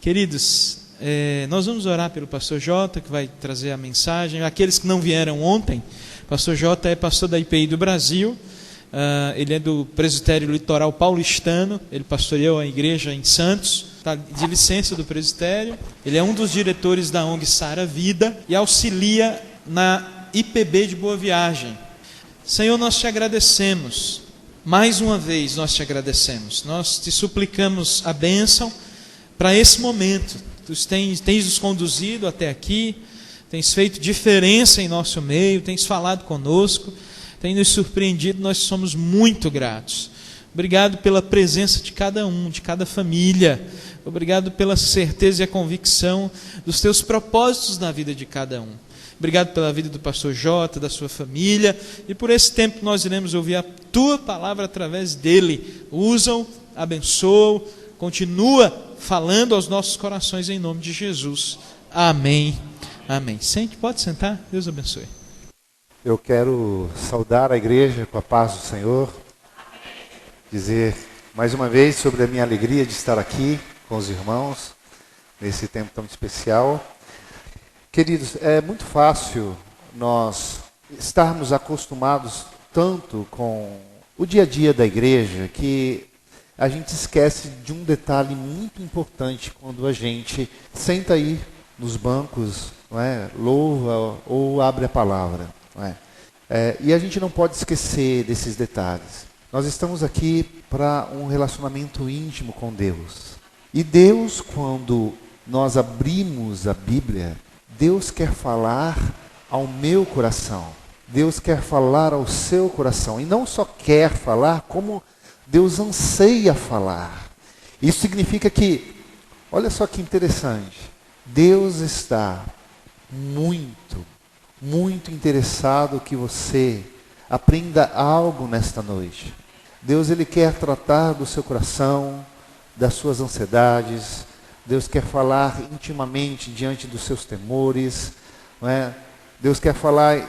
Queridos, nós vamos orar pelo pastor Jota, que vai trazer a mensagem. Aqueles que não vieram ontem, pastor Jota é pastor da IPI do Brasil, ele é do presbitério litoral paulistano, ele pastoreou a igreja em Santos, está de licença do presbitério, ele é um dos diretores da ONG Sara Vida e auxilia na IPB de Boa Viagem. Senhor, nós te agradecemos, mais uma vez nós te agradecemos, nós te suplicamos a bênção para esse momento. Tu tens nos conduzido até aqui, tens feito diferença em nosso meio, tens falado conosco, tens nos surpreendido, nós somos muito gratos. Obrigado pela presença de cada um, de cada família, obrigado pela certeza e a convicção dos teus propósitos na vida de cada um. Obrigado pela vida do pastor Jota, da sua família, e por esse tempo nós iremos ouvir a tua palavra através dele. Usa-o, abençoa-o, continua falando aos nossos corações em nome de Jesus. Amém. Amém. Sente, pode sentar. Deus abençoe. Eu quero saudar a igreja com a paz do Senhor. Dizer mais uma vez sobre a minha alegria de estar aqui com os irmãos nesse tempo tão especial. Queridos, é muito fácil nós estarmos acostumados tanto com o dia a dia da igreja que a gente esquece de um detalhe muito importante quando a gente senta aí nos bancos, não é? Louva ou abre a palavra. Não é? E a gente não pode esquecer desses detalhes. Nós estamos aqui para um relacionamento íntimo com Deus. E Deus, quando nós abrimos a Bíblia, Deus quer falar ao meu coração. Deus quer falar ao seu coração. E não só quer falar, como Deus anseia falar. Isso significa que, olha só que interessante, Deus está muito, muito interessado que você aprenda algo nesta noite. Deus, Ele quer tratar do seu coração, das suas ansiedades. Deus quer falar intimamente diante dos seus temores, não é? Deus quer falar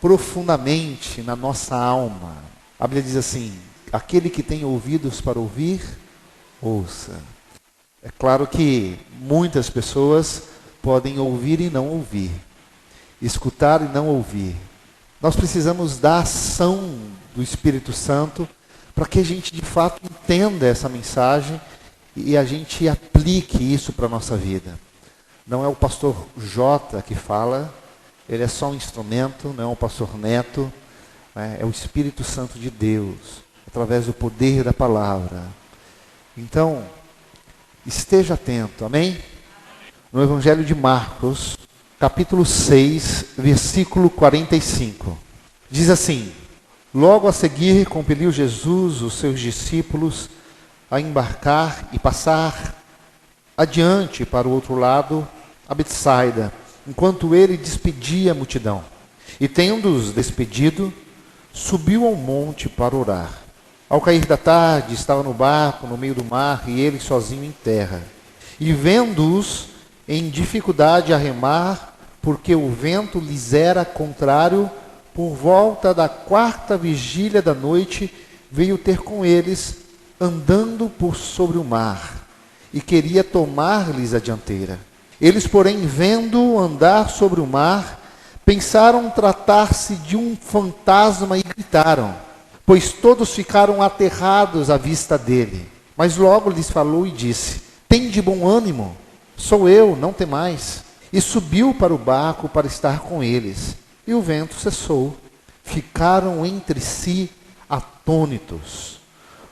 profundamente na nossa alma. A Bíblia diz assim: aquele que tem ouvidos para ouvir, ouça. É claro que muitas pessoas podem ouvir e não ouvir, escutar e não ouvir. Nós precisamos da ação do Espírito Santo para que a gente de fato entenda essa mensagem e a gente aplique isso para a nossa vida. Não é o pastor Jota que fala, ele é só um instrumento, não é o pastor Neto, é o Espírito Santo de Deus, através do poder da palavra. Então, esteja atento, amém? No Evangelho de Marcos, capítulo 6, versículo 45. Diz assim: logo a seguir compeliu Jesus os seus discípulos a embarcar e passar adiante para o outro lado, a Betsaida, enquanto ele despedia a multidão. E tendo-os despedido, subiu ao monte para orar. Ao cair da tarde, estava no barco, no meio do mar, e ele sozinho em terra. E vendo-os em dificuldade a remar, porque o vento lhes era contrário, por volta da 4ª vigília da noite, veio ter com eles, andando por sobre o mar, e queria tomar-lhes a dianteira. Eles, porém, vendo andar sobre o mar, pensaram tratar-se de um fantasma e gritaram, pois todos ficaram aterrados à vista dele. Mas logo lhes falou e disse: tende bom ânimo, sou eu, não temais. E subiu para o barco para estar com eles. E o vento cessou. Ficaram entre si atônitos,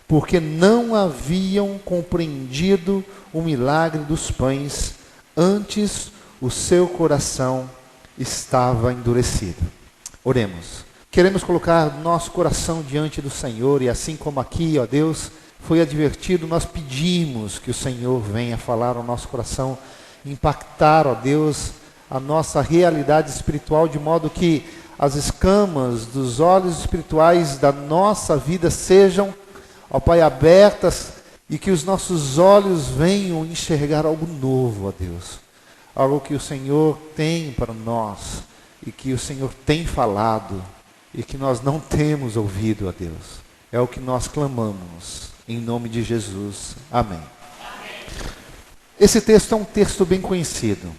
porque não haviam compreendido o milagre dos pães, antes o seu coração estava endurecido. Oremos. Queremos colocar nosso coração diante do Senhor, e assim como aqui, ó Deus, foi advertido, nós pedimos que o Senhor venha falar ao nosso coração, impactar, ó Deus, a nossa realidade espiritual, de modo que as escamas dos olhos espirituais da nossa vida sejam, ó Pai, abertas, e que os nossos olhos venham enxergar algo novo, ó Deus. Algo que o Senhor tem para nós, e que o Senhor tem falado, e que nós não temos ouvido, ó Deus. É o que nós clamamos, em nome de Jesus. Amém. Esse texto é um texto bem conhecido.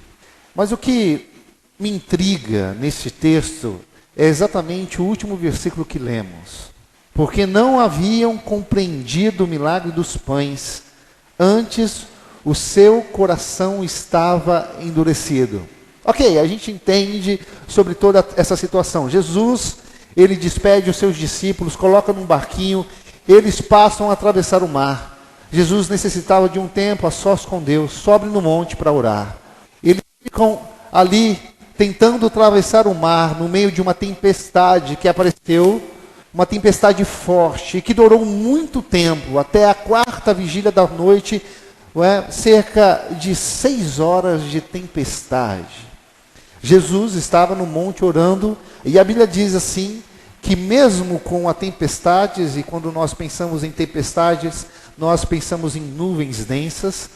Mas o que me intriga neste texto é exatamente o último versículo que lemos. Porque não haviam compreendido o milagre dos pães, antes o seu coração estava endurecido. Ok, a gente entende sobre toda essa situação. Jesus, ele despede os seus discípulos, coloca num barquinho, eles passam a atravessar o mar. Jesus necessitava de um tempo a sós com Deus, sobe no monte para orar. Eles ficam ali tentando atravessar o mar no meio de uma tempestade que apareceu, uma tempestade forte, que durou muito tempo, até a 4ª vigília da noite, cerca de 6 horas de tempestade. Jesus estava no monte orando, e a Bíblia diz assim, que mesmo com as tempestades, e quando nós pensamos em tempestades, nós pensamos em nuvens densas,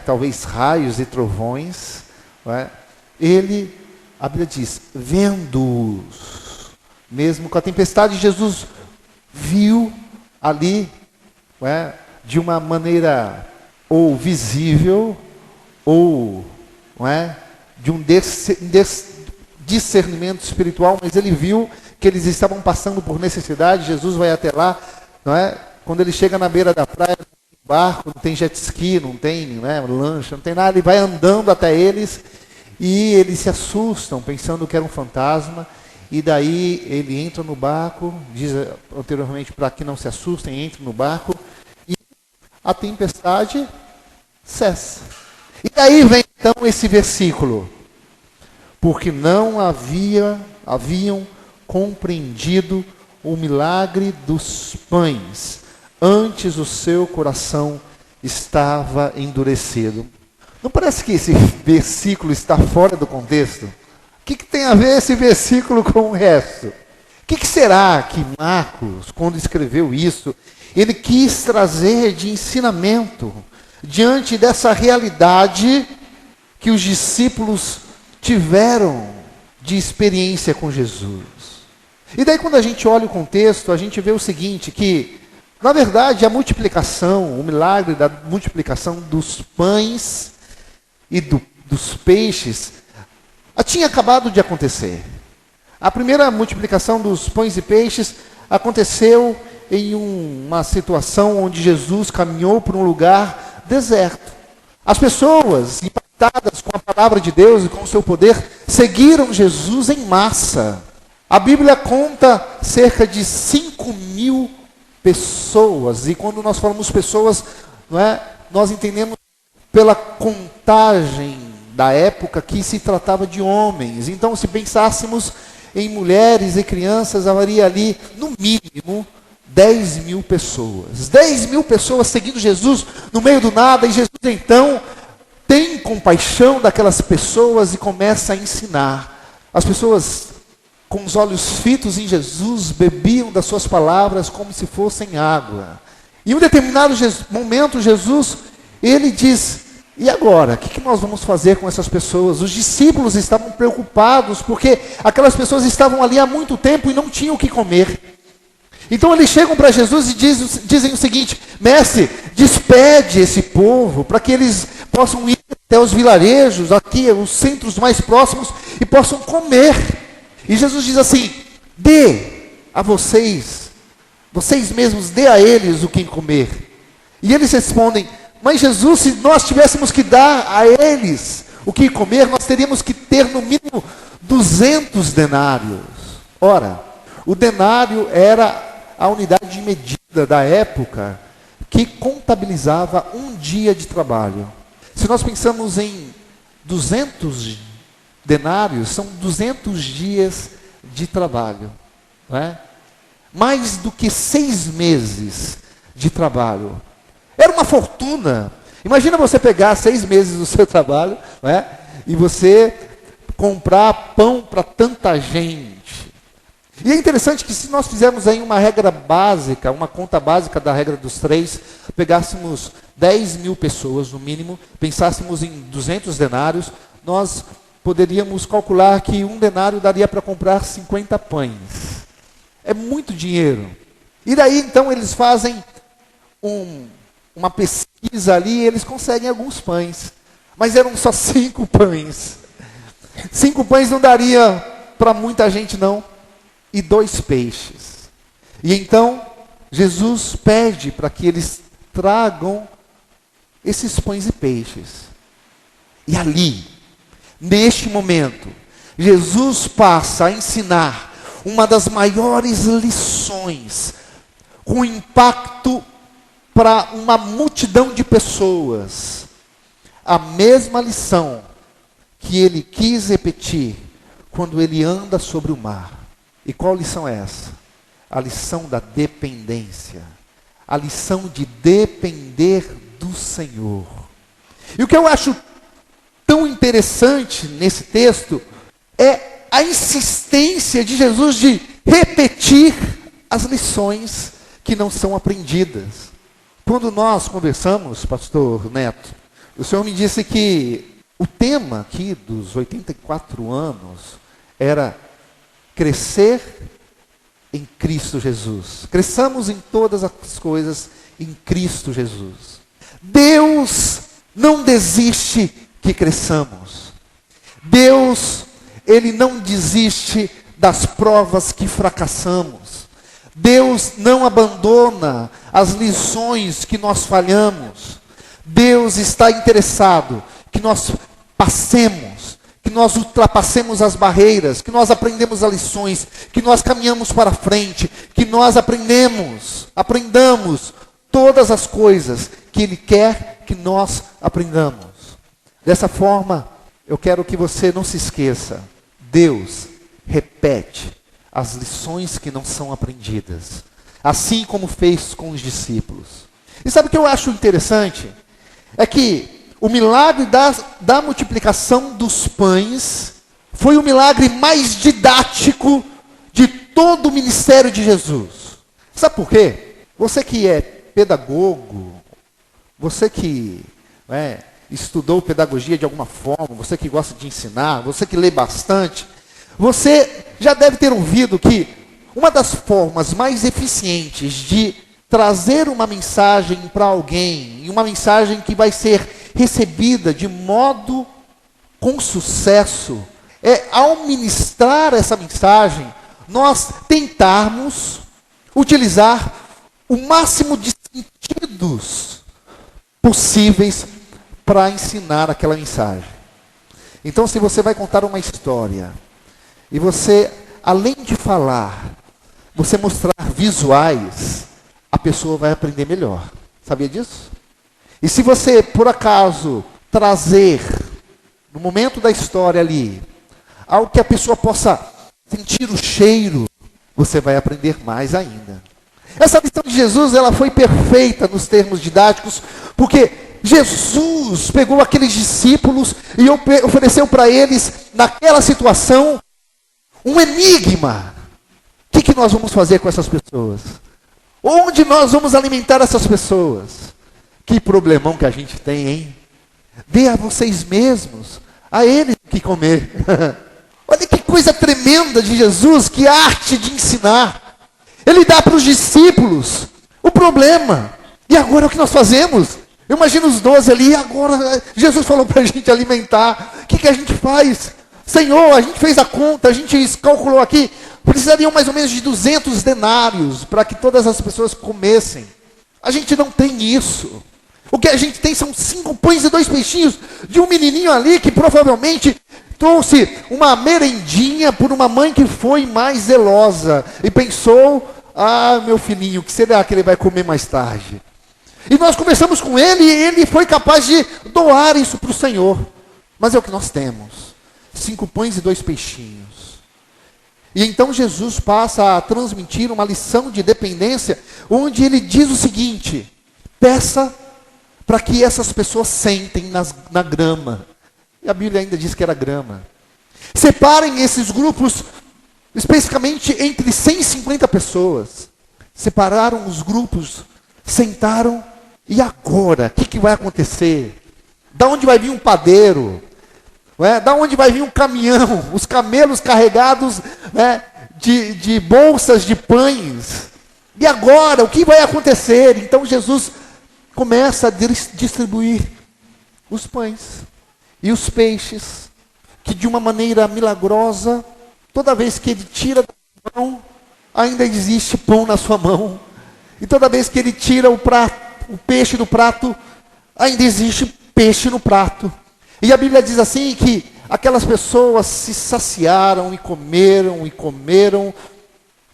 talvez raios e trovões, a Bíblia diz, vendo-os, mesmo com a tempestade, Jesus viu ali, de uma maneira ou visível, ou de um discernimento espiritual, mas ele viu que eles estavam passando por necessidade. Jesus vai até lá, quando ele chega na beira da praia, não tem barco, não tem jet ski, não tem lancha, não tem nada, ele vai andando até eles, e eles se assustam, pensando que era um fantasma, e daí ele entra no barco, diz anteriormente para que não se assustem, entre no barco, e a tempestade cessa. E daí vem então esse versículo, porque não haviam compreendido o milagre dos pães, antes o seu coração estava endurecido. Não parece que esse versículo está fora do contexto? O que tem a ver esse versículo com o resto? O que será que Marcos, quando escreveu isso, ele quis trazer de ensinamento diante dessa realidade que os discípulos tiveram de experiência com Jesus? E daí, quando a gente olha o contexto, a gente vê o seguinte, que na verdade a multiplicação, o milagre da multiplicação dos pães e dos peixes tinha acabado de acontecer. A primeira multiplicação dos pães e peixes aconteceu em uma situação onde Jesus caminhou por um lugar deserto. As pessoas, impactadas com a palavra de Deus e com o seu poder, seguiram Jesus em massa. A Bíblia conta cerca de 5.000 pessoas, e quando nós falamos pessoas, nós entendemos pela contagem da época que se tratava de homens. Então, se pensássemos em mulheres e crianças, haveria ali, no mínimo, 10.000 pessoas. 10.000 pessoas seguindo Jesus no meio do nada, e Jesus então tem compaixão daquelas pessoas e começa a ensinar. As pessoas, com os olhos fitos em Jesus, bebiam das suas palavras como se fossem água. Em um determinado momento, Jesus, ele diz, e agora? O que nós vamos fazer com essas pessoas? Os discípulos estavam preocupados, porque aquelas pessoas estavam ali há muito tempo e não tinham o que comer. Então eles chegam para Jesus e dizem o seguinte: mestre, despede esse povo, para que eles possam ir até os vilarejos, aqui, os centros mais próximos, e possam comer. E Jesus diz assim: dê a vocês mesmos, dê a eles o que comer. E eles respondem: mas Jesus, se nós tivéssemos que dar a eles o que comer, nós teríamos que ter no mínimo 200 denários. Ora, o denário era a unidade de medida da época que contabilizava um dia de trabalho. Se nós pensamos em 200 denários, são 200 dias de trabalho, não é? Mais do que 6 meses de trabalho. Era uma fortuna. Imagina você pegar 6 meses do seu trabalho, não é? E você comprar pão para tanta gente. E é interessante que, se nós fizermos aí uma regra básica, uma conta básica da regra dos 3, pegássemos 10.000 pessoas no mínimo, pensássemos em 200 denários, nós poderíamos calcular que um denário daria para comprar 50 pães. É muito dinheiro. E daí então eles fazem uma pesquisa ali, eles conseguem alguns pães. Mas eram só 5 pães. 5 pães não daria para muita gente não. E 2 peixes. E então, Jesus pede para que eles tragam esses pães e peixes. E ali, neste momento, Jesus passa a ensinar uma das maiores lições, com impacto para uma multidão de pessoas. A mesma lição que ele quis repetir quando ele anda sobre o mar. E qual lição é essa? A lição da dependência. A lição de depender do Senhor. E o que eu acho tão interessante nesse texto é a insistência de Jesus de repetir as lições que não são aprendidas. Quando nós conversamos, pastor Neto, o senhor me disse que o tema aqui dos 84 anos era crescer em Cristo Jesus. Cresçamos em todas as coisas em Cristo Jesus. Deus não desiste que cresçamos. Deus, Ele não desiste das provas que fracassamos. Deus não abandona as lições que nós falhamos. Deus está interessado que nós passemos, que nós ultrapassemos as barreiras, que nós aprendemos as lições, que nós caminhamos para frente, que nós aprendamos todas as coisas que Ele quer que nós aprendamos. Dessa forma, eu quero que você não se esqueça, Deus repete as lições que não são aprendidas, assim como fez com os discípulos. E sabe o que eu acho interessante? É que o milagre da multiplicação dos pães foi o milagre mais didático de todo o ministério de Jesus. Sabe por quê? Você que é pedagogo, você que estudou pedagogia de alguma forma, você que gosta de ensinar, você que lê bastante, você já deve ter ouvido que uma das formas mais eficientes de trazer uma mensagem para alguém, e uma mensagem que vai ser recebida de modo com sucesso, é ao ministrar essa mensagem, nós tentarmos utilizar o máximo de sentidos possíveis para ensinar aquela mensagem. Então, se você vai contar uma história, e você, além de falar, você mostrar visuais, a pessoa vai aprender melhor. Sabia disso? E se você, por acaso, trazer, no momento da história ali, algo que a pessoa possa sentir o cheiro, você vai aprender mais ainda. Essa lição de Jesus, ela foi perfeita nos termos didáticos, porque Jesus pegou aqueles discípulos e ofereceu para eles, naquela situação, um enigma. O que nós vamos fazer com essas pessoas? Onde nós vamos alimentar essas pessoas? Que problemão que a gente tem, hein? Dê a vocês mesmos, a eles o que comer. Olha que coisa tremenda de Jesus, que arte de ensinar. Ele dá para os discípulos o problema. E agora o que nós fazemos? Eu imagino os 12 ali, e agora Jesus falou para a gente alimentar. O que a gente faz? Senhor, a gente fez a conta, a gente calculou aqui, precisariam mais ou menos de 200 denários para que todas as pessoas comessem. A gente não tem isso. O que a gente tem são 5 pães e 2 peixinhos de um menininho ali que provavelmente trouxe uma merendinha por uma mãe que foi mais zelosa e pensou, meu filhinho, o que será que ele vai comer mais tarde? E nós conversamos com ele e ele foi capaz de doar isso para o Senhor. Mas é o que nós temos. 5 pães e 2 peixinhos. E então Jesus passa a transmitir uma lição de dependência, onde ele diz o seguinte: peça para que essas pessoas sentem na grama. E a Bíblia ainda diz que era grama. Separem esses grupos, especificamente entre 150 pessoas. Separaram os grupos, sentaram, e agora? O que vai acontecer? Da onde vai vir um padeiro? Da onde vai vir um caminhão? Os camelos carregados de bolsas de pães. E agora? O que vai acontecer? Então Jesus começa a distribuir os pães e os peixes, que de uma maneira milagrosa, toda vez que ele tira da mão, ainda existe pão na sua mão. E toda vez que ele tira o peixe do prato, ainda existe peixe no prato. E a Bíblia diz assim que aquelas pessoas se saciaram e comeram.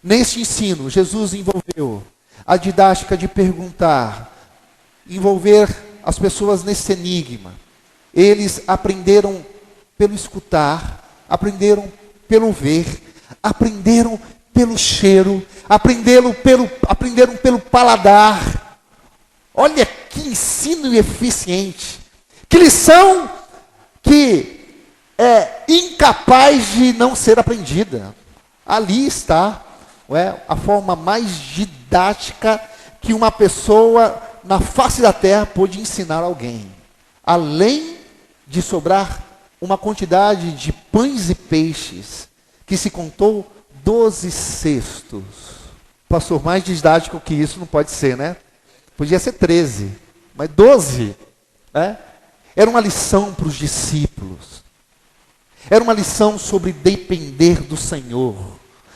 Neste ensino, Jesus envolveu a didática de perguntar, envolver as pessoas nesse enigma. Eles aprenderam pelo escutar, aprenderam pelo ver, aprenderam pelo cheiro, aprenderam pelo paladar. Olha que ensino eficiente, que lição que é incapaz de não ser aprendida. Ali está a forma mais didática que uma pessoa na face da terra pôde ensinar alguém. Além de sobrar uma quantidade de pães e peixes, que se contou 12 cestos. Pastor, mais didático que isso não pode ser, né? Podia ser 13, mas 12. Né? Era uma lição para os discípulos. Era uma lição sobre depender do Senhor.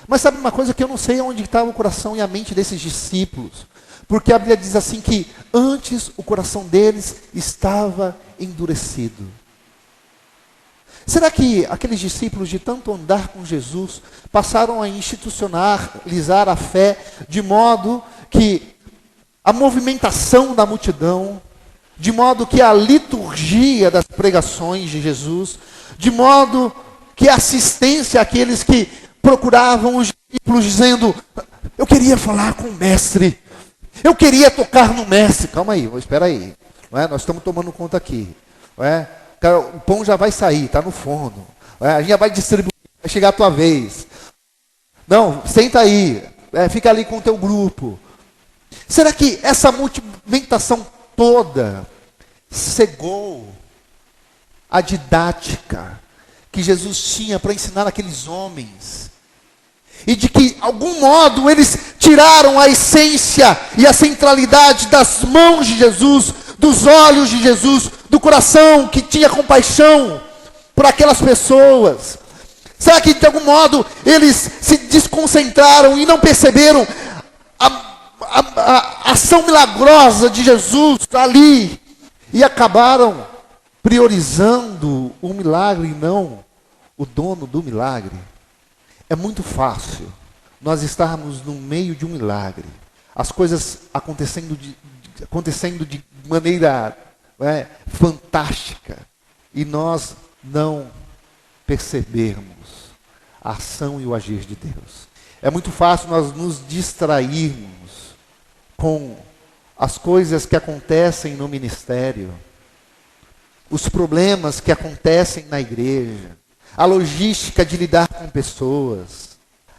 Mas sabe uma coisa que eu não sei onde estava o coração e a mente desses discípulos? Porque a Bíblia diz assim que antes o coração deles estava endurecido. Será que aqueles discípulos, de tanto andar com Jesus, passaram a institucionalizar a fé de modo que a movimentação da multidão, de modo que a liturgia das pregações de Jesus, de modo que a assistência àqueles que procuravam os discípulos dizendo: eu queria falar com o mestre, eu queria tocar no mestre. Calma aí, espera aí. Nós estamos tomando conta aqui. O pão já vai sair, está no forno. A gente já vai distribuir, vai chegar a tua vez. Não, senta aí, fica ali com o teu grupo. Será que essa movimentação toda cegou a didática que Jesus tinha para ensinar aqueles homens? E de que, de algum modo, eles tiraram a essência e a centralidade das mãos de Jesus, dos olhos de Jesus, do coração que tinha compaixão por aquelas pessoas. Será que, de algum modo, eles se desconcentraram e não perceberam a ação milagrosa de Jesus ali? E acabaram priorizando o milagre e não o dono do milagre. É muito fácil nós estarmos no meio de um milagre, as coisas acontecendo de maneira fantástica, e nós não percebermos a ação e o agir de Deus. É muito fácil nós nos distrairmos com as coisas que acontecem no ministério, os problemas que acontecem na igreja, a logística de lidar com pessoas,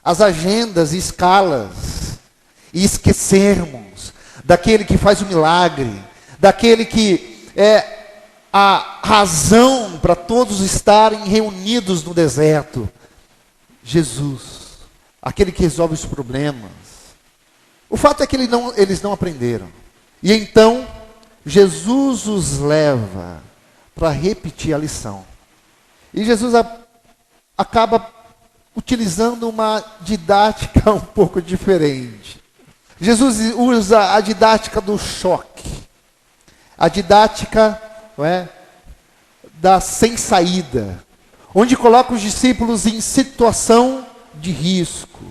as agendas e escalas, e esquecermos daquele que faz o milagre, daquele que é a razão para todos estarem reunidos no deserto, Jesus, aquele que resolve os problemas. O fato é que eles não aprenderam. E então, Jesus os leva para repetir a lição. E Jesus acaba utilizando uma didática um pouco diferente. Jesus usa a didática do choque, a didática da sem saída, onde coloca os discípulos em situação de risco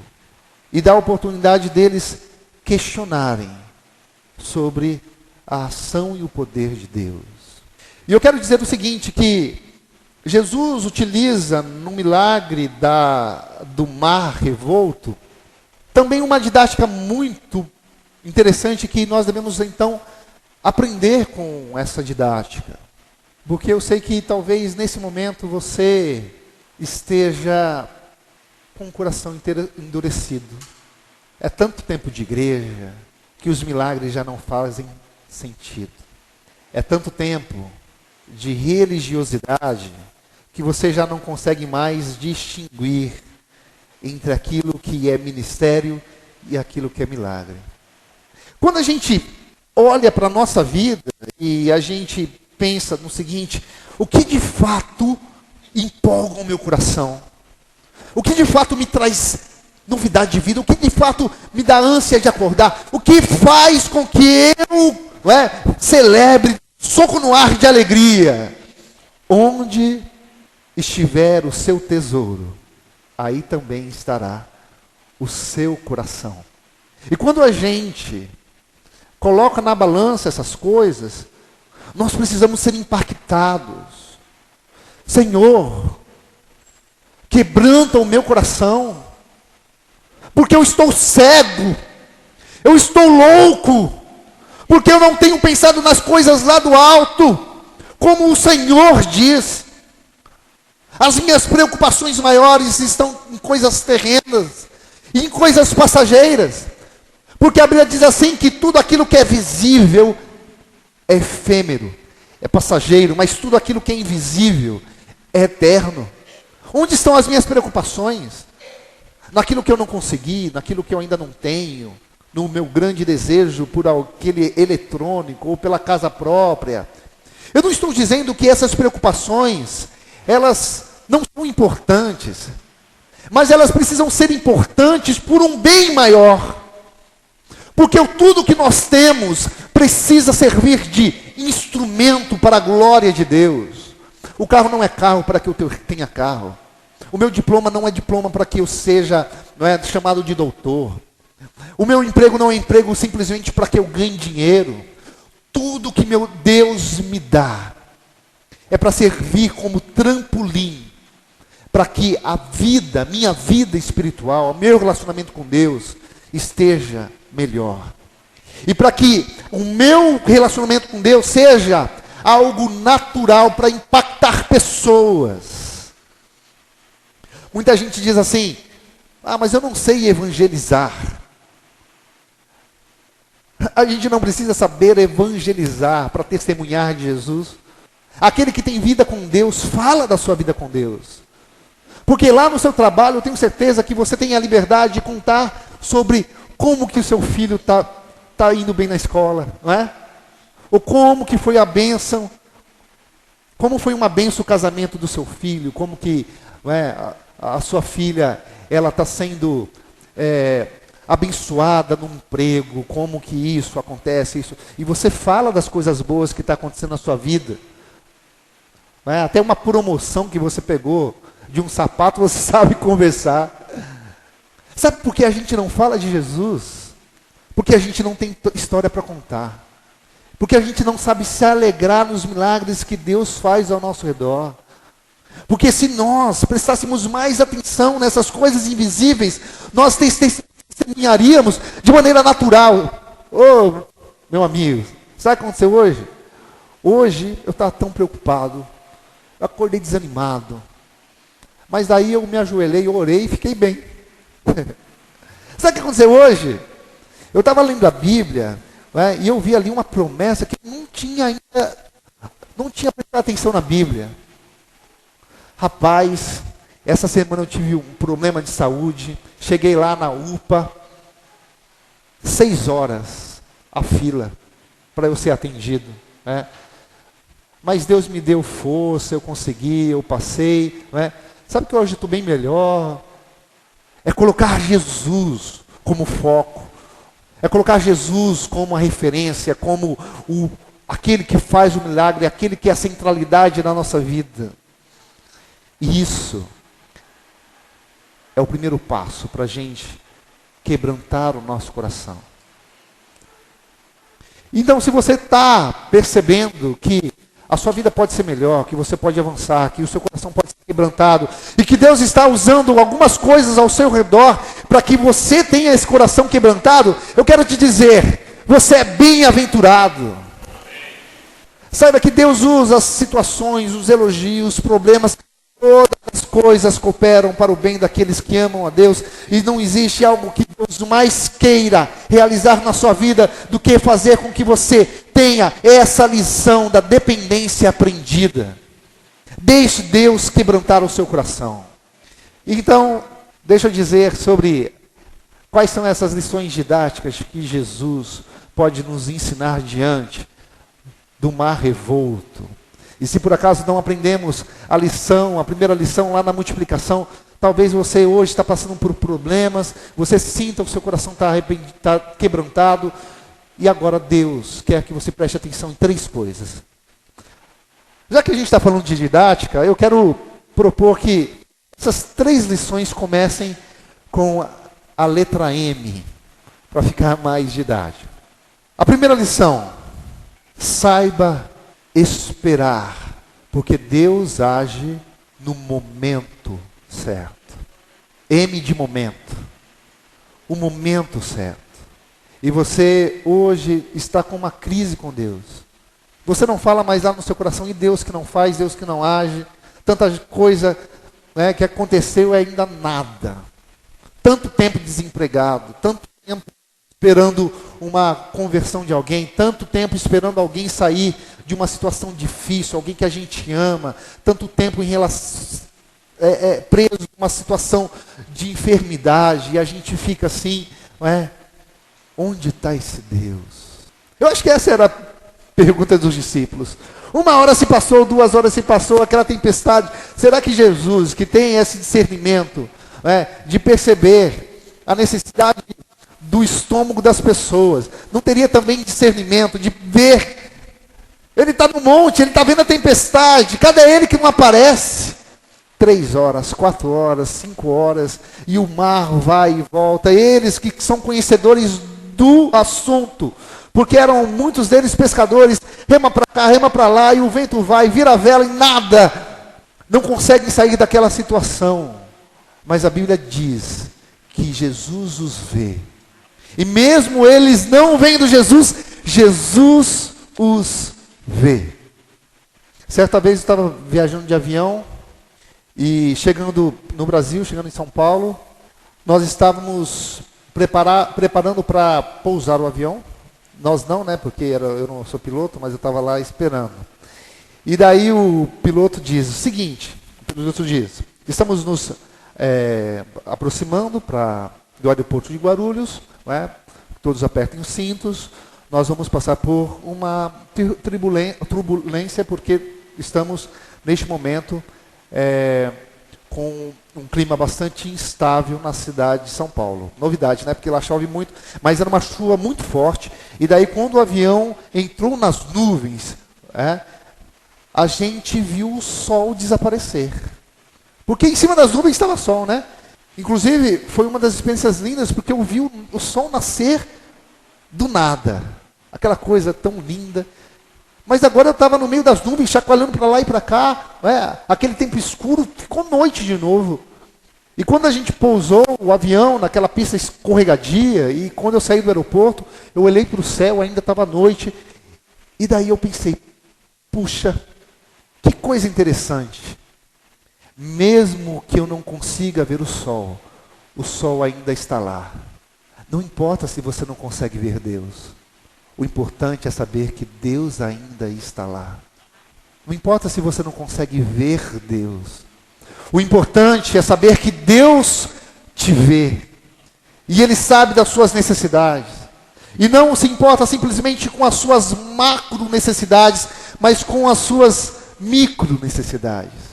e dá a oportunidade deles questionarem sobre a ação e o poder de Deus. E eu quero dizer o seguinte, que Jesus utiliza no milagre do mar revolto também uma didática muito interessante, que nós devemos então aprender com essa didática. Porque eu sei que talvez nesse momento você esteja com o coração endurecido. É tanto tempo de igreja que os milagres já não fazem sentido. É tanto tempo de religiosidade que você já não consegue mais distinguir entre aquilo que é ministério e aquilo que é milagre. Quando a gente olha para a nossa vida e a gente pensa no seguinte: o que de fato empolga o meu coração? O que de fato me traz novidade de vida? O que de fato me dá ânsia de acordar? O que faz com que eu celebre, soco no ar de alegria? Onde estiver o seu tesouro, aí também estará o seu coração. E quando a gente coloca na balança essas coisas, nós precisamos ser impactados. Senhor, quebranta o meu coração, porque eu estou cego, eu estou louco, porque eu não tenho pensado nas coisas lá do alto, como o Senhor diz. As minhas preocupações maiores estão em coisas terrenas, e em coisas passageiras, porque a Bíblia diz assim, que tudo aquilo que é visível é efêmero, é passageiro, mas tudo aquilo que é invisível é eterno. Onde estão as minhas preocupações? Naquilo que eu não consegui, naquilo que eu ainda não tenho, no meu grande desejo por aquele eletrônico ou pela casa própria. Eu não estou dizendo que essas preocupações, elas não são importantes, mas elas precisam ser importantes por um bem maior. Porque tudo que nós temos precisa servir de instrumento para a glória de Deus. O carro não é carro para que eu tenha carro. O meu diploma não é diploma para que eu seja chamado de doutor. O meu emprego não é emprego simplesmente para que eu ganhe dinheiro. Tudo que meu Deus me dá é para servir como trampolim, para que a vida, minha vida espiritual, meu relacionamento com Deus esteja melhor. E para que o meu relacionamento com Deus seja algo natural para impactar pessoas. Muita gente diz assim: mas eu não sei evangelizar. A gente não precisa saber evangelizar para testemunhar de Jesus. Aquele que tem vida com Deus, fala da sua vida com Deus. Porque lá no seu trabalho, eu tenho certeza que você tem a liberdade de contar sobre como que o seu filho está indo bem na escola, não é? Ou como que foi a bênção, como foi uma bênção o casamento do seu filho, como que a sua filha, ela está sendo abençoada no emprego, como que isso acontece, isso. E você fala das coisas boas que está acontecendo na sua vida. Até uma promoção que você pegou de um sapato, você sabe conversar. Sabe por que a gente não fala de Jesus? Porque a gente não tem história para contar. Porque a gente não sabe se alegrar nos milagres que Deus faz ao nosso redor. Porque se nós prestássemos mais atenção nessas coisas invisíveis, nós testemunharíamos de maneira natural. Ô, meu amigo, sabe o que aconteceu hoje? Hoje eu estava tão preocupado, eu acordei desanimado. Mas daí eu me ajoelhei, orei e fiquei bem. Sabe o que aconteceu hoje? Eu estava lendo a Bíblia, e eu vi ali uma promessa que não tinha prestado atenção na Bíblia. Rapaz, essa semana eu tive um problema de saúde, cheguei lá na UPA, 6 horas a fila para eu ser atendido. Mas Deus me deu força, eu consegui, eu passei. Sabe que hoje eu estou bem melhor? É colocar Jesus como foco. É colocar Jesus como a referência, como aquele que faz o milagre, aquele que é a centralidade da nossa vida. E isso é o primeiro passo para a gente quebrantar o nosso coração. Então, se você está percebendo que a sua vida pode ser melhor, que você pode avançar, que o seu coração pode ser quebrantado, e que Deus está usando algumas coisas ao seu redor para que você tenha esse coração quebrantado, eu quero te dizer, você é bem-aventurado. Saiba que Deus usa as situações, os elogios, os problemas, todas as coisas cooperam para o bem daqueles que amam a Deus, e não existe algo que Deus mais queira realizar na sua vida do que fazer com que você tenha essa lição da dependência aprendida. Deixe Deus quebrantar o seu coração. Então, deixa eu dizer sobre quais são essas lições didáticas que Jesus pode nos ensinar diante do mar revolto. E se por acaso não aprendemos a primeira lição lá na multiplicação, talvez você hoje está passando por problemas, você sinta o seu coração está quebrantado, e agora Deus quer que você preste atenção em 3 coisas. Já que a gente está falando de didática, eu quero propor que essas 3 lições comecem com a letra M, para ficar mais didático. A primeira lição: saiba esperar, porque Deus age no momento certo. M de momento. O momento certo. E você hoje está com uma crise com Deus. Você não fala mais lá no seu coração, e Deus que não faz, Deus que não age. Tanta coisa, né, que aconteceu e ainda nada. Tanto tempo desempregado, tanto tempo esperando uma conversão de alguém, tanto tempo esperando alguém sair de uma situação difícil, alguém que a gente ama, tanto tempo em relação, preso numa situação de enfermidade, e a gente fica assim, não é? Onde está esse Deus? Eu acho que essa era a pergunta dos discípulos. 1 hora se passou, 2 horas se passou, aquela tempestade. Será que Jesus, que tem esse discernimento, de perceber a necessidade do estômago das pessoas, não teria também discernimento de ver? Ele está no monte, ele está vendo a tempestade, cadê ele que não aparece? 3 horas, 4 horas, 5 horas, e o mar vai e volta. Eles que são conhecedores do assunto, porque eram muitos deles pescadores, rema para cá, rema para lá, e o vento vai, vira a vela e nada, não conseguem sair daquela situação. Mas a Bíblia diz que Jesus os vê, e mesmo eles não vendo Jesus, Jesus os vê. Certa vez eu estava viajando de avião, e chegando no Brasil, chegando em São Paulo, nós estávamos preparando para pousar o avião. Nós não, né? Porque eu não sou piloto, mas eu estava lá esperando. E daí o piloto diz o seguinte: estamos nos aproximando do aeroporto de Guarulhos, né? Todos apertem os cintos, nós vamos passar por uma turbulência, porque estamos, neste momento, com um clima bastante instável na cidade de São Paulo. Novidade, né? Porque lá chove muito, mas era uma chuva muito forte. E daí, quando o avião entrou nas nuvens, a gente viu o sol desaparecer. Porque em cima das nuvens estava sol, né? Inclusive, foi uma das experiências lindas, porque eu vi o sol nascer do nada. Aquela coisa tão linda. Mas agora eu estava no meio das nuvens, chacoalhando para lá e para cá, aquele tempo escuro, ficou noite de novo. E quando a gente pousou o avião naquela pista escorregadia, e quando eu saí do aeroporto, eu olhei para o céu, ainda estava noite, e daí eu pensei, puxa, que coisa interessante. Mesmo que eu não consiga ver o sol ainda está lá. Não importa se você não consegue ver Deus. O importante é saber que Deus ainda está lá. Não importa se você não consegue ver Deus. O importante é saber que Deus te vê. E Ele sabe das suas necessidades. E não se importa simplesmente com as suas macro necessidades, mas com as suas micro necessidades.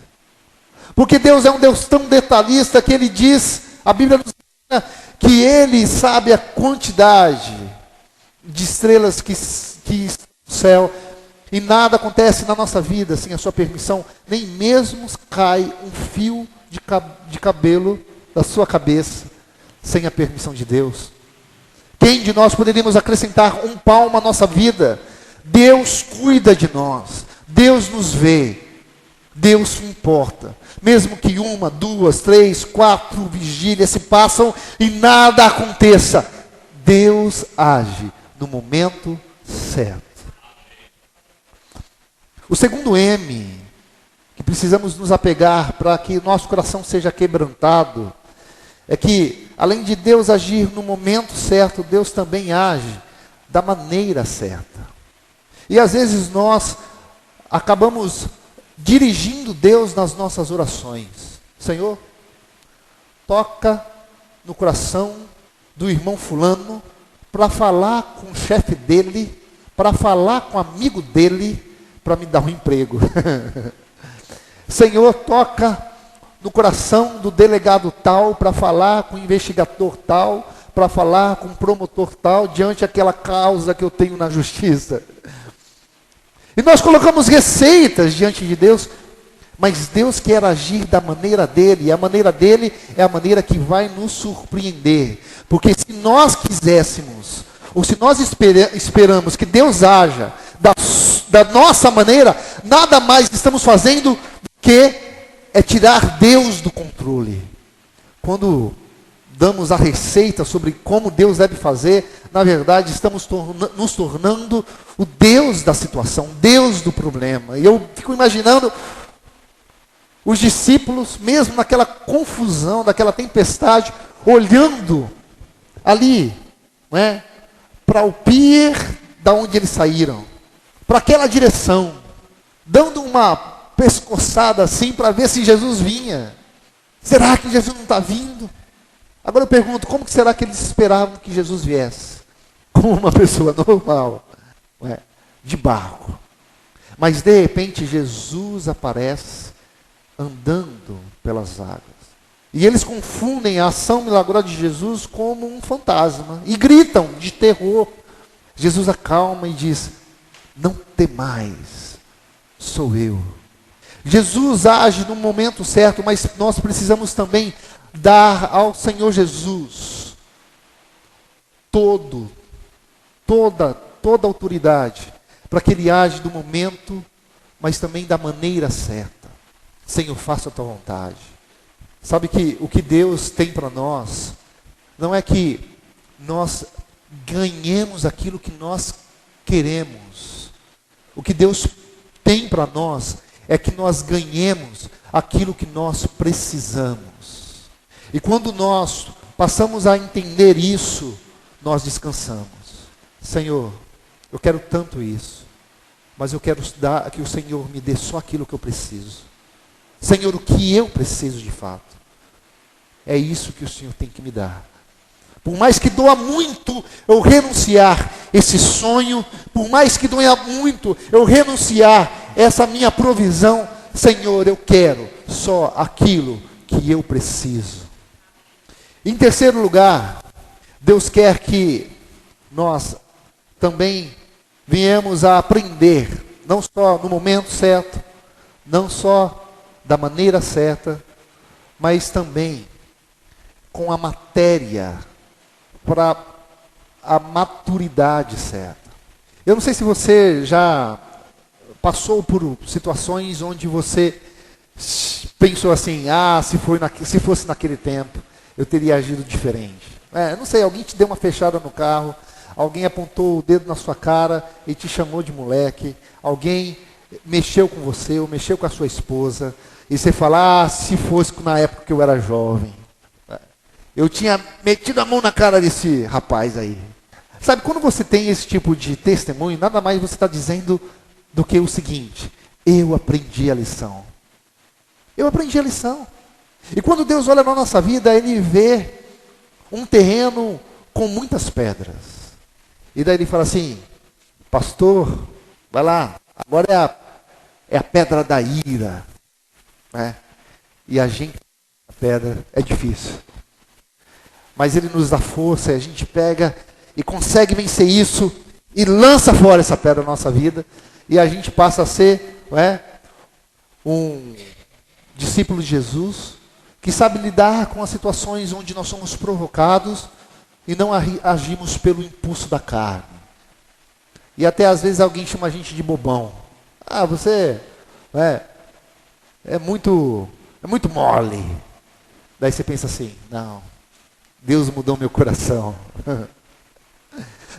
Porque Deus é um Deus tão detalhista que Ele diz, a Bíblia nos ensina, que Ele sabe a quantidade de estrelas que estão no céu, e nada acontece na nossa vida sem a sua permissão, nem mesmo cai um fio de cabelo da sua cabeça sem a permissão de Deus. Quem de nós poderíamos acrescentar um palmo à nossa vida? Deus cuida de nós, Deus nos vê, Deus se importa. Mesmo que 1, 2, 3, 4 vigílias se passam e nada aconteça, Deus age no momento certo. O segundo M, que precisamos nos apegar para que nosso coração seja quebrantado, é que, além de Deus agir no momento certo, Deus também age da maneira certa. E às vezes nós acabamos dirigindo Deus nas nossas orações. Senhor, toca no coração do irmão fulano para falar com o chefe dele, para falar com o amigo dele, para me dar um emprego. Senhor, toca no coração do delegado tal, para falar com o investigador tal, para falar com o promotor tal, diante daquela causa que eu tenho na justiça. E nós colocamos receitas diante de Deus, mas Deus quer agir da maneira dele, e a maneira dele é a maneira que vai nos surpreender. Porque se nós quiséssemos, ou se nós esperamos que Deus haja da nossa maneira, nada mais estamos fazendo do que tirar Deus do controle. Quando damos a receita sobre como Deus deve fazer, na verdade estamos nos tornando o Deus da situação, Deus do problema. E eu fico imaginando os discípulos, mesmo naquela confusão, naquela tempestade, olhando ali, não é, para o pier da onde eles saíram, para aquela direção, dando uma pescoçada assim para ver se Jesus vinha. Será que Jesus não está vindo? Agora eu pergunto, como que será que eles esperavam que Jesus viesse? Como uma pessoa normal, não é? De barco. Mas de repente Jesus aparece andando pelas águas. E eles confundem a ação milagrosa de Jesus como um fantasma. E gritam de terror. Jesus acalma e diz: não temais, sou eu. Jesus age no momento certo, mas nós precisamos também dar ao Senhor Jesus toda a autoridade, para que Ele age no momento, mas também da maneira certa. Senhor, faça a tua vontade. Sabe que o que Deus tem para nós, não é que nós ganhemos aquilo que nós queremos. O que Deus tem para nós é que nós ganhemos aquilo que nós precisamos. E quando nós passamos a entender isso, nós descansamos. Senhor, eu quero tanto isso, mas eu quero dar que o Senhor me dê só aquilo que eu preciso. Senhor, o que eu preciso de fato, é isso que o Senhor tem que me dar. Por mais que doa muito eu renunciar esse sonho, por mais que doa muito eu renunciar essa minha provisão, Senhor, eu quero só aquilo que eu preciso. Em terceiro lugar, Deus quer que nós também venhamos a aprender, não só no momento certo, não só da maneira certa, mas também com a matéria, para a maturidade certa. Eu não sei se você já passou por situações onde você pensou assim: se fosse naquele tempo, eu teria agido diferente. Não sei, alguém te deu uma fechada no carro, alguém apontou o dedo na sua cara e te chamou de moleque, alguém mexeu com você ou mexeu com a sua esposa, e você fala: se fosse na época que eu era jovem, eu tinha metido a mão na cara desse rapaz aí. Sabe, quando você tem esse tipo de testemunho, nada mais você está dizendo do que o seguinte: eu aprendi a lição. Eu aprendi a lição. E quando Deus olha na nossa vida, Ele vê um terreno com muitas pedras. E daí Ele fala assim: pastor, vai lá, agora é a pedra da ira. E a gente, a pedra, é difícil. Mas Ele nos dá força, e a gente pega e consegue vencer isso, e lança fora essa pedra da nossa vida, e a gente passa a ser um discípulo de Jesus, que sabe lidar com as situações onde nós somos provocados, e não agimos pelo impulso da carne. E até às vezes alguém chama a gente de bobão. Você é muito mole. Daí você pensa assim: não, Deus mudou meu coração.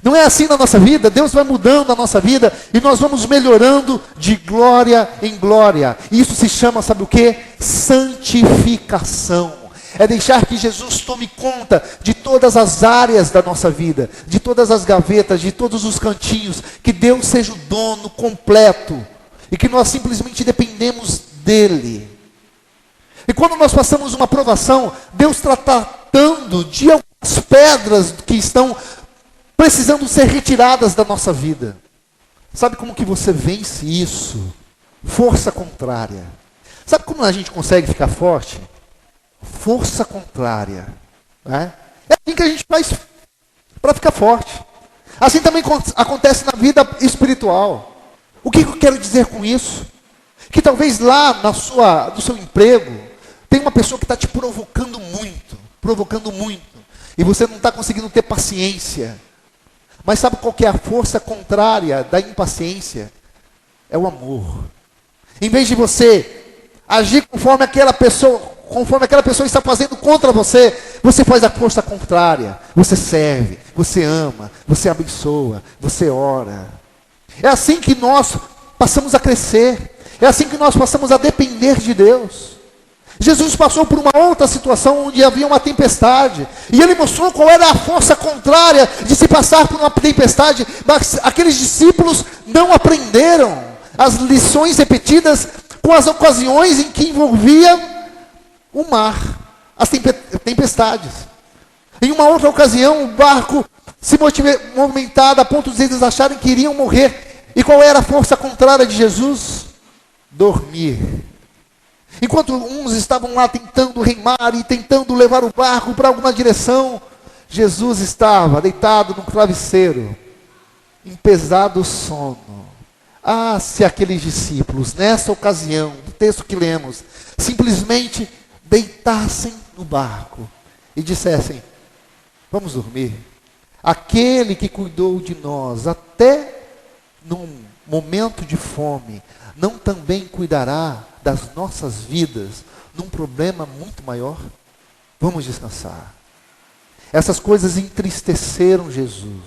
Não é assim na nossa vida. Deus vai mudando a nossa vida e nós vamos melhorando de glória em glória. Isso se chama, sabe o quê? Santificação. É deixar que Jesus tome conta de todas as áreas da nossa vida, de todas as gavetas, de todos os cantinhos. Que Deus seja o dono completo e que nós simplesmente dependemos dEle. E quando nós passamos uma provação, Deus está tratando de algumas pedras que estão precisando ser retiradas da nossa vida. Sabe como que você vence isso? Força contrária. Sabe como a gente consegue ficar forte? Força contrária. Né? É assim que a gente faz para ficar forte. Assim também acontece na vida espiritual. O que eu quero dizer com isso? Que talvez lá no seu emprego, tem uma pessoa que está te provocando muito, e você não está conseguindo ter paciência. Mas sabe qual que é a força contrária da impaciência? É o amor. Em vez de você agir conforme aquela pessoa está fazendo contra você, você faz a força contrária. Você serve, você ama, você abençoa, você ora. É assim que nós passamos a crescer. É assim que nós passamos a depender de Deus. Jesus passou por uma outra situação onde havia uma tempestade. E ele mostrou qual era a força contrária de se passar por uma tempestade. Mas aqueles discípulos não aprenderam as lições repetidas com as ocasiões em que envolvia o mar, as tempestades. Em uma outra ocasião, o barco se movimentava a ponto de eles acharem que iriam morrer. E qual era a força contrária de Jesus? Dormir. Enquanto uns estavam lá tentando remar e tentando levar o barco para alguma direção, Jesus estava deitado num travesseiro, em pesado sono. Ah, se aqueles discípulos, nessa ocasião, no texto que lemos, simplesmente deitassem no barco e dissessem: vamos dormir. Aquele que cuidou de nós até num momento de fome, não também cuidará das nossas vidas num problema muito maior? Vamos descansar. Essas coisas entristeceram Jesus,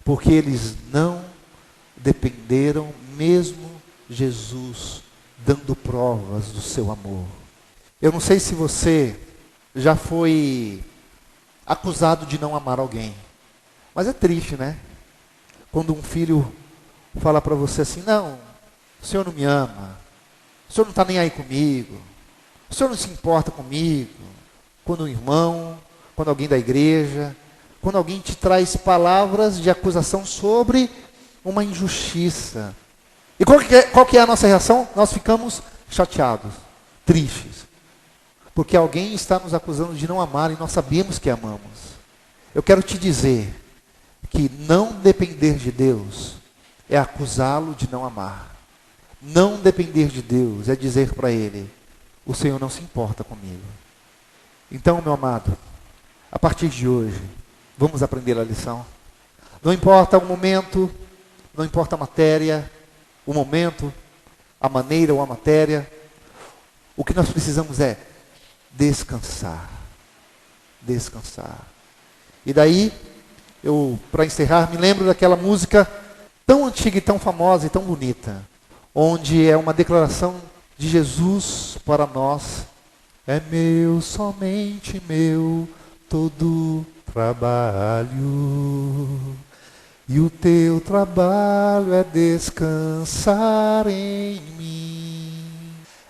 porque eles não dependeram, mesmo Jesus dando provas do seu amor. Eu não sei se você já foi acusado de não amar alguém, mas é triste, né? Quando um filho fala para você assim: não, o senhor não me ama, o senhor não está nem aí comigo, o senhor não se importa comigo. Quando um irmão, quando alguém da igreja, quando alguém te traz palavras de acusação sobre uma injustiça. E qual que é a nossa reação? Nós ficamos chateados, tristes, porque alguém está nos acusando de não amar e nós sabemos que amamos. Eu quero te dizer que não depender de Deus é acusá-lo de não amar. Não depender de Deus é dizer para ele: o Senhor não se importa comigo. Então, meu amado, a partir de hoje, vamos aprender a lição. Não importa o momento, não importa a matéria, o momento, a maneira ou a matéria, o que nós precisamos é descansar. Descansar. E daí, para encerrar, me lembro daquela música tão antiga e tão famosa e tão bonita, onde é uma declaração de Jesus para nós: é meu, somente meu, todo trabalho, e o teu trabalho é descansar em mim.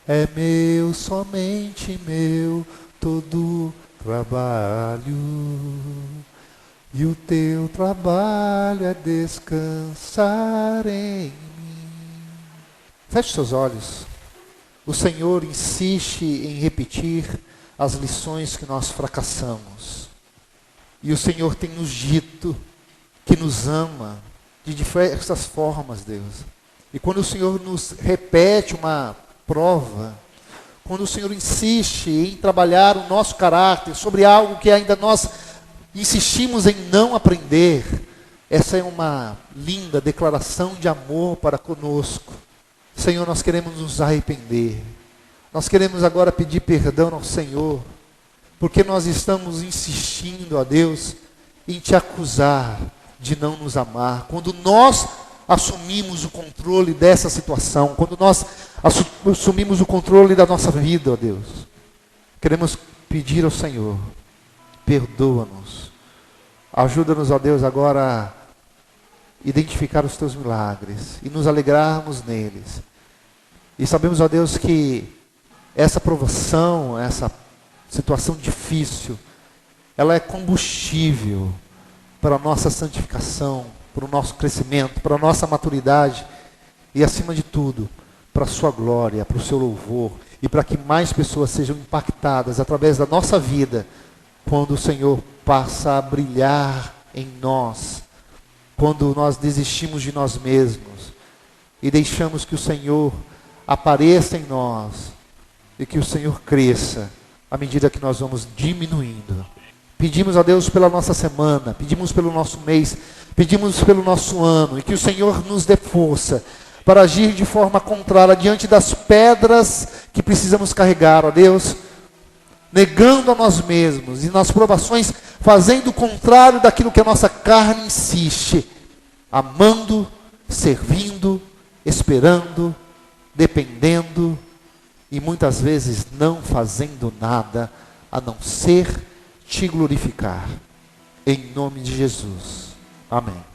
É meu, somente meu, todo trabalho, e o teu trabalho é descansar em mim. Feche seus olhos. O Senhor insiste em repetir as lições que nós fracassamos. E o Senhor tem nos dito que nos ama de diversas formas, Deus. E quando o Senhor nos repete uma prova, quando o Senhor insiste em trabalhar o nosso caráter sobre algo que ainda nós insistimos em não aprender, essa é uma linda declaração de amor para conosco. Senhor, nós queremos nos arrepender. Nós queremos agora pedir perdão ao Senhor, porque nós estamos insistindo, ó Deus, em te acusar de não nos amar. Quando nós assumimos o controle dessa situação, quando nós assumimos o controle da nossa vida, ó Deus, queremos pedir ao Senhor: perdoa-nos. Ajuda-nos, ó Deus, agora a identificar os teus milagres e nos alegrarmos neles. E sabemos, ó Deus, que essa provação, essa situação difícil, ela é combustível para a nossa santificação, para o nosso crescimento, para a nossa maturidade e, acima de tudo, para a sua glória, para o seu louvor e para que mais pessoas sejam impactadas através da nossa vida quando o Senhor passa a brilhar em nós, quando nós desistimos de nós mesmos e deixamos que o Senhor apareça em nós e que o Senhor cresça à medida que nós vamos diminuindo. Pedimos a Deus pela nossa semana, pedimos pelo nosso mês, pedimos pelo nosso ano, e que o Senhor nos dê força para agir de forma contrária diante das pedras que precisamos carregar, ó Deus, negando a nós mesmos e nas provações fazendo o contrário daquilo que a nossa carne insiste, amando, servindo, esperando, dependendo e muitas vezes não fazendo nada a não ser te glorificar. Em nome de Jesus. Amém.